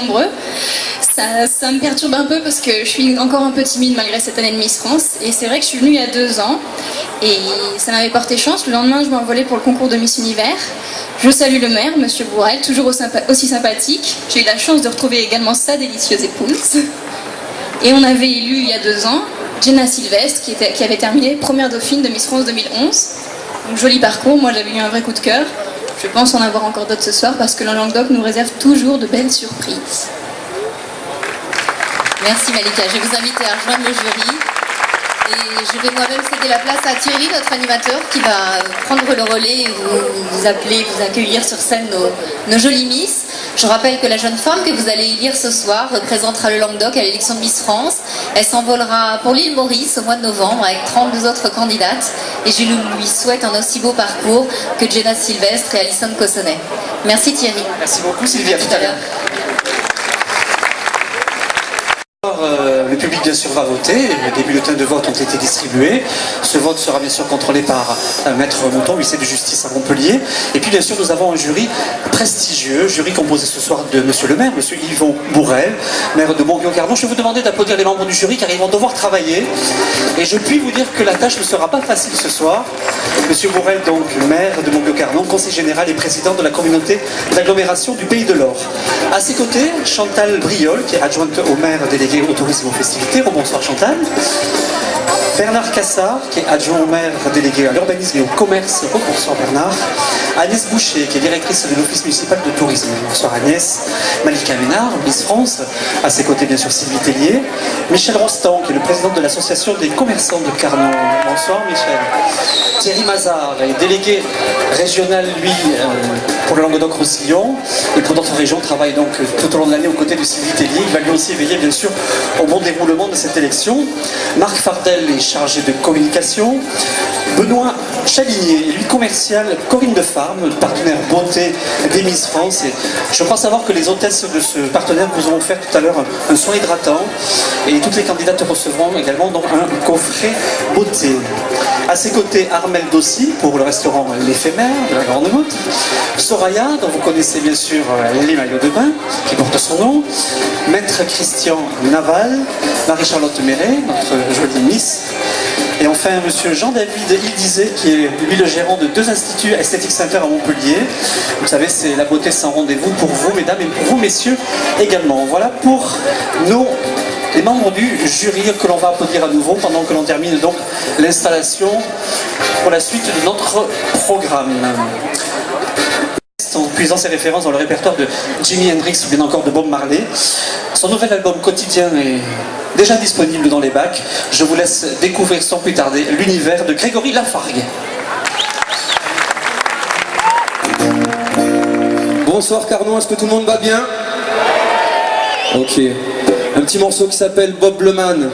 nombreux. Ça me perturbe un peu parce que je suis encore un peu timide malgré cette année de Miss France. Et c'est vrai que je suis venue il y a 2 ans et ça m'avait porté chance. Le lendemain, je m'envolais pour le concours de Miss Univers. Je salue le maire, Monsieur Bourrel, toujours aussi sympathique. J'ai eu la chance de retrouver également sa délicieuse épouse. Et on avait élu il y a 2 ans Jenna Sylvestre qui avait terminé première dauphine de Miss France 2011. Donc joli parcours, moi j'avais eu un vrai coup de cœur. Je pense en avoir encore d'autres ce soir parce que le Languedoc nous réserve toujours de belles surprises. Merci Malika, je vais vous inviter à rejoindre le jury et je vais moi-même céder la place à Thierry, notre animateur, qui va prendre le relais et vous appeler, vous accueillir sur scène nos jolies Miss. Je rappelle que la jeune femme que vous allez élire ce soir représentera le Languedoc à l'élection de Miss France. Elle s'envolera pour l'île Maurice au mois de novembre avec 32 autres candidates et je lui souhaite un aussi beau parcours que Jenna Sylvestre et Alison Cossonnet. Merci Thierry. Merci beaucoup Sylvie, à tout à l'heure. Le public bien sûr va voter, les bulletins de vote ont été distribués. Ce vote sera bien sûr contrôlé par Maître Mouton, huissier de justice à Montpellier. Et puis bien sûr nous avons un jury prestigieux, jury composé ce soir de Monsieur le maire, Monsieur Yvon Bourrel, maire de Montguillon-Cardon. Je vais vous demander d'applaudir les membres du jury car ils vont devoir travailler. Et je puis vous dire que la tâche ne sera pas facile ce soir. Monsieur Bourrel, donc maire de Montguillon-Cardon, conseiller général et président de la communauté d'agglomération du Pays de l'Or. À ses côtés, Chantal Briol, qui est adjointe au maire délégué au tourisme et aux festivités. Bonsoir Chantal. Bernard Cassard, qui est adjoint au maire délégué à l'urbanisme et au commerce. Bonsoir Bernard. Agnès Boucher, qui est directrice de l'office municipal de tourisme. Bonsoir Agnès. Malika Ménard, Miss France. À ses côtés, bien sûr, Sylvie Tellier. Michel Rostand, qui est le président de l'association des commerçants de Carnon. Bonsoir Michel. Thierry Mazard est délégué régional, lui, pour le Languedoc-Roussillon. Et pour d'autres régions, travaille donc tout au long de l'année aux côtés de Sylvie Tellier. Il va lui aussi veiller, bien sûr, au bon déroulement de cette élection. Marc Fardel est chargé de communication. Benoît Chalinier, lui commercial, Corinne de Farme, partenaire beauté des Miss France. Et je crois savoir que les hôtesses de ce partenaire vous ont offert tout à l'heure un soin hydratant. Et toutes les candidates recevront également donc un coffret beauté. À ses côtés, Armel Dossi pour le restaurant L'Éphémère de la Grande Motte. Soraya, dont vous connaissez bien sûr les maillots de bain, qui porte son nom. Maître Christian Naval, Marie-Charlotte Méret, notre jolie Miss. Et enfin, monsieur Jean-David Ildizé, qui est lui le gérant de 2 instituts Aesthetic Center à Montpellier. Vous savez, c'est la beauté sans rendez-vous pour vous, mesdames, et pour vous, messieurs, également. Voilà pour les membres du jury que l'on va applaudir à nouveau pendant que l'on termine donc l'installation pour la suite de notre programme. En puisant ses références dans le répertoire de Jimi Hendrix ou bien encore de Bob Marley. Son nouvel album quotidien est déjà disponible dans les bacs. Je vous laisse découvrir sans plus tarder l'univers de Grégory Lafargue. Bonsoir Carnon, est-ce que tout le monde va bien? Ok. Un petit morceau qui s'appelle Bob le Man.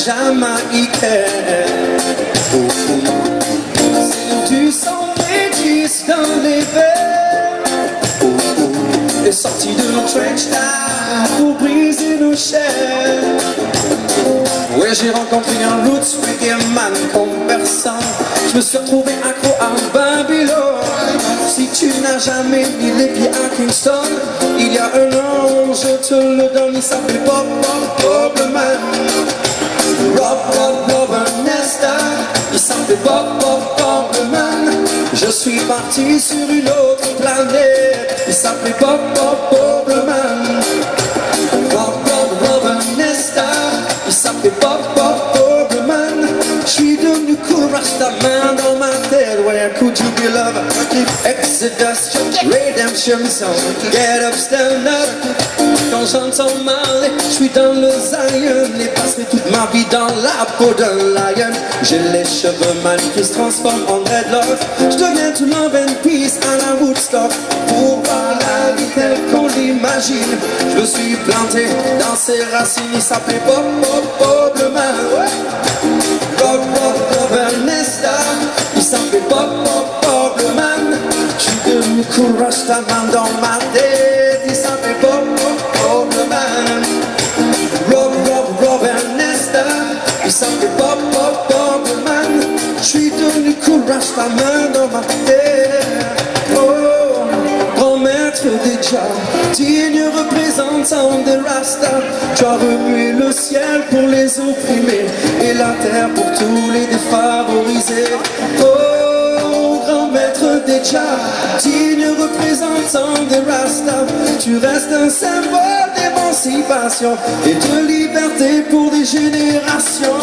Jamaïcain. C'est du sang métis dans les verres. Et sorti de nos trench pour briser nos chaînes. Ouais, j'ai rencontré un roots reggae man comme personne. Je me suis retrouvé accro à Babylone. Si tu n'as jamais mis les pieds à Kingston, il y a un an, je te le donne, il s'appelle Bob le man. Rob Nesta, il s'appelle Bob le man. Je suis parti sur une autre planète, il s'appelait Bob le man. Rob Nesta, il s'appelait Bob le man. Je suis devenu cool Rastaman dans ma tête. Where could you be loved? Exodus, Redemption Song, Get Up, Stand Up. Quand j'entends Marley, je suis dans le Zion. Et passerai toute ma vie dans la peau d'un lion. J'ai les cheveux man qui se transforment en dreadlock. Je deviens tout love and peace à la Woodstock. Pour voir la vie telle qu'on l'imagine, je me suis planté dans ses racines. Il s'appelait Bob le man. Rob Nesta, il s'appelait Bob le man. Je suis devenu devenu cool Rastaman dans ma tête. Il s'appelle Bob le man. Rob Ernesta. Il s'appelle Bob le man. Je suis devenu cool Rastaman dans ma tête. Oh, grand maître déjà, digne représentant des Rastas. Tu as remué le ciel pour les opprimés et la terre pour tous les défavorisés. Oh, grand maître déjà, digne représentant des Rastas. Tu restes un symbole d'émancipation et de liberté pour des générations.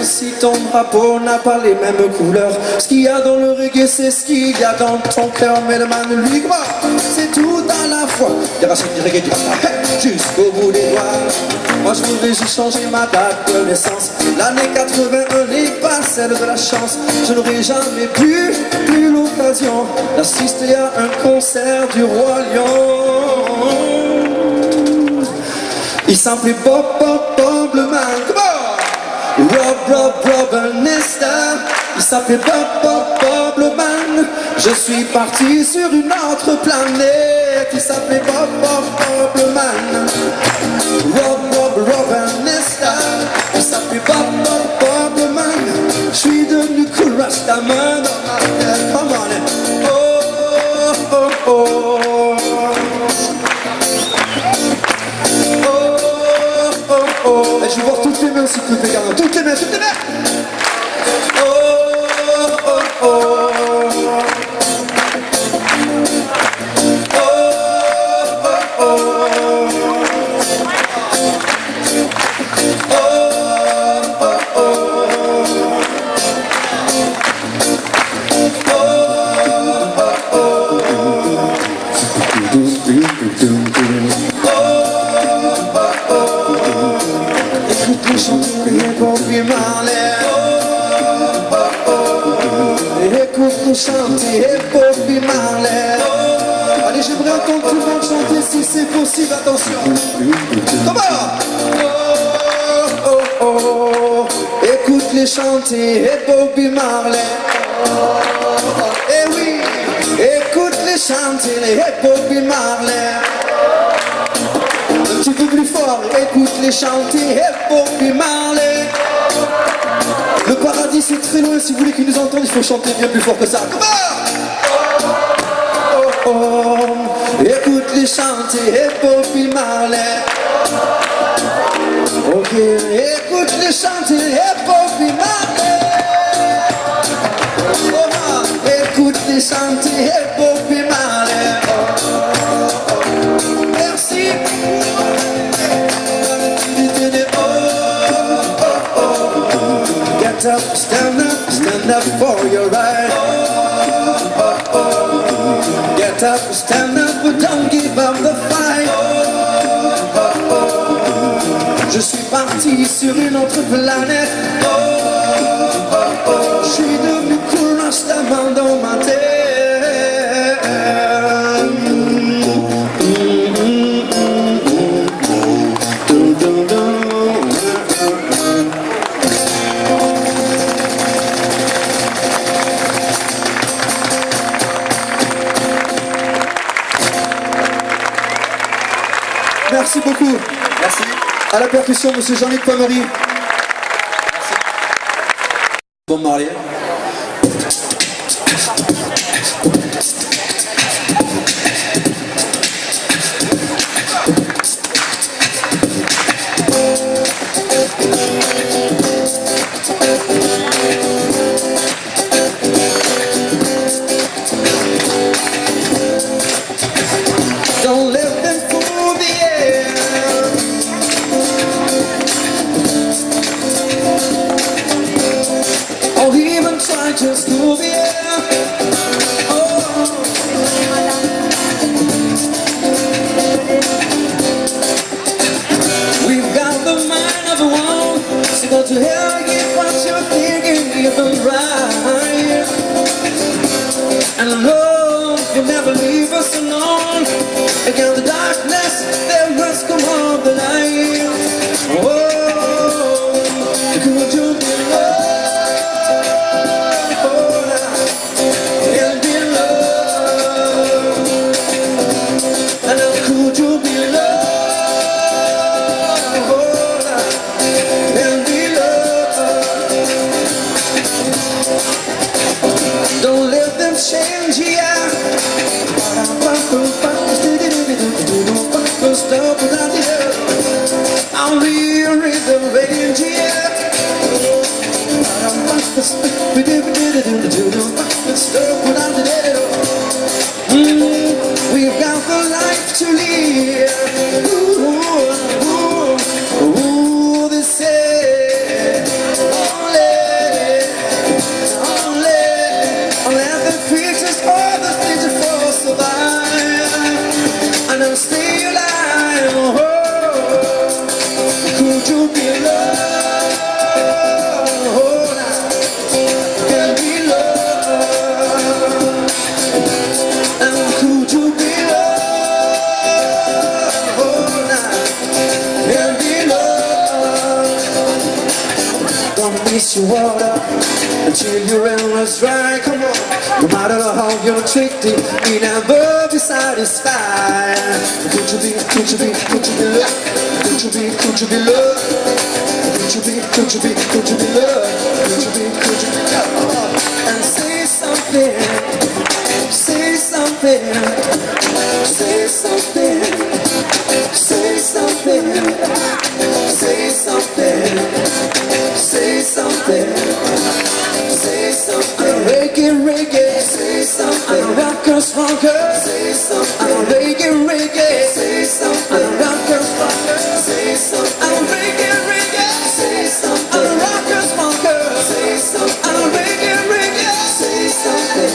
Si ton drapeau n'a pas les mêmes couleurs, ce qu'il y a dans le reggae c'est ce qu'il y a dans ton cœur. Mais le man lui croit, c'est tout à la fois. Des racines du reggae du rasta jusqu'au bout des doigts. Moi je voudrais juste changer ma date de naissance. L'année 81 n'est pas celle de la chance. Je n'aurai jamais plus l'occasion d'assister à un concert du Roi Lion. Il s'appelait Bob le man. Come on! Rob Ernesta. Il s'appelait Bob le man. Je suis parti sur une autre planète. Il s'appelait Bob le man. Rob Ernesta. Il s'appelait Bob le man. Je suis devenu cool Rastaman dans ma tête. Come on. Je vais voir toutes les mains s'il te plaît, Garde. Toutes les mains. Écoute-nous chanter Bobby Marley. Allez, j'aimerais entendre tout le monde chanter si c'est possible, attention. Comment? Écoute-les chanter Bobby Marley. Eh oui, écoute-les chanter Bobby Marley. Un petit peu plus fort, écoute-les chanter Bobby Marley. Le paradis c'est très loin, si vous voulez qu'ils nous entendent, il faut chanter bien plus fort que ça. Comment? Écoute-les chanter Bobby Marley. Ok, écoute-les chanter Bobby Marley. Écoute-les chanter Bobby Marley. Merci. Get up, stand up for your right. Get up, stand up, but don't give up the fight. Je suis parti sur une autre planète. Je suis devenu cool Rastaman dans ma tête. Merci beaucoup. Merci. À la percussion, monsieur Jean-Luc Pomery. Bon Marley. Don't let them fool the air. Or even try to school the air. Oh. We've got the mind of a woman. to go to hell if what you're thinking isn't right. And I know you'll never leave us alone. Against the darkness, there must come on the light. Oh, could you be loved? And be loved. And could you be loved? And be loved. Don't let them change you. Stop without the air. I'll rearrange the range, yeah. Stop without the air. We've got the life to live. Ooh, they say only the creatures for the things for survive. And I'm stay alive. Oh, could you be loved? Oh, can be loved. And could you be loved? Oh, can be loved. Don't miss your water until your endless dry. Come on, no matter how you're treated, you never be satisfied. Could you be loved? Could you be loved? Could you be loved? Could you be loved? Could you be loved? And say something, say something, say something, say something, say something, say something, say something. Reggae, say something. Rockers, say something. Reggae, say something. Rockers, say something. Reggae, say something. Rockers, say something. Reggae, say something.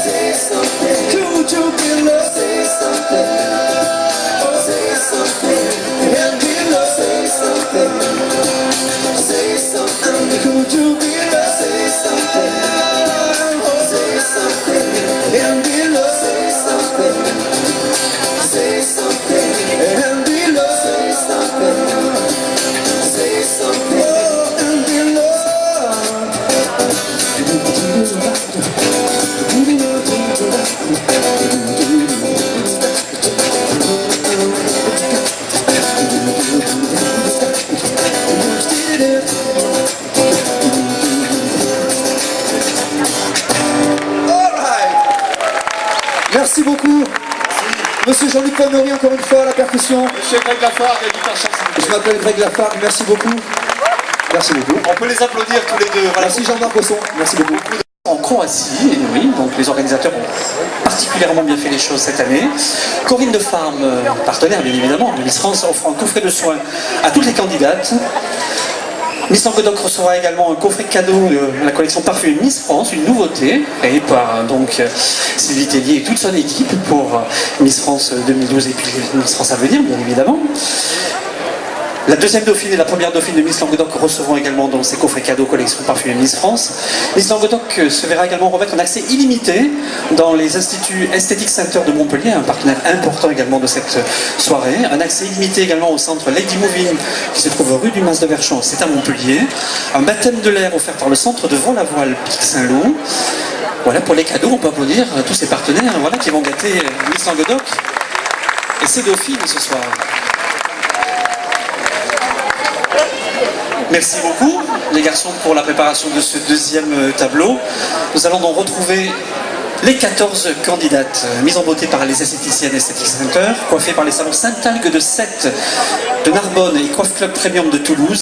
Say something. Could you be loved? Say something. Say something. And be loved. Say something. Say something. Could you be loved? Say something. Say something. And be loved. Say something. Say something. And be loved. Say something. Say something. And be Merci beaucoup. Monsieur Jean-Luc Pommery, encore une fois, à la percussion. Monsieur Greg Lafargue, la guitare chante. Je m'appelle Greg Lafargue, merci beaucoup. Merci beaucoup. On peut les applaudir tous les deux. Voilà. Merci Jean-Marc Bosson, merci beaucoup. En Croatie, et oui, donc les organisateurs ont particulièrement bien fait les choses cette année. Corinne de Farm, partenaire bien évidemment de Miss France, offre un coffret de soins à toutes les candidates. Miss Languedoc recevra également un coffret cadeau de la collection Parfum Miss France, une nouveauté, créée par donc Sylvie Tellier et toute son équipe pour Miss France 2012 et puis Miss France à venir, bien évidemment. La deuxième dauphine et la première dauphine de Miss Languedoc recevront également donc ces coffrets cadeaux collection Parfum Miss France. Miss Languedoc se verra également remettre un accès illimité dans les instituts Aesthetic Center de Montpellier, un partenaire important également de cette soirée. Un accès illimité également au centre Lady Moving qui se trouve rue du Mas de Verchamp, c'est à Montpellier. Un baptême de l'air offert par le centre de vol à voile Pic Saint-Loup. Voilà pour les cadeaux, on peut applaudir tous ces partenaires voilà, qui vont gâter Miss Languedoc et ses dauphines ce soir. Merci beaucoup les garçons pour la préparation de ce deuxième tableau. Nous allons donc retrouver les 14 candidates mises en beauté par les esthéticiennes Aesthetic Center, coiffées par les salons Saint-Algue de Sète, de Narbonne et Coiffe Club Premium de Toulouse.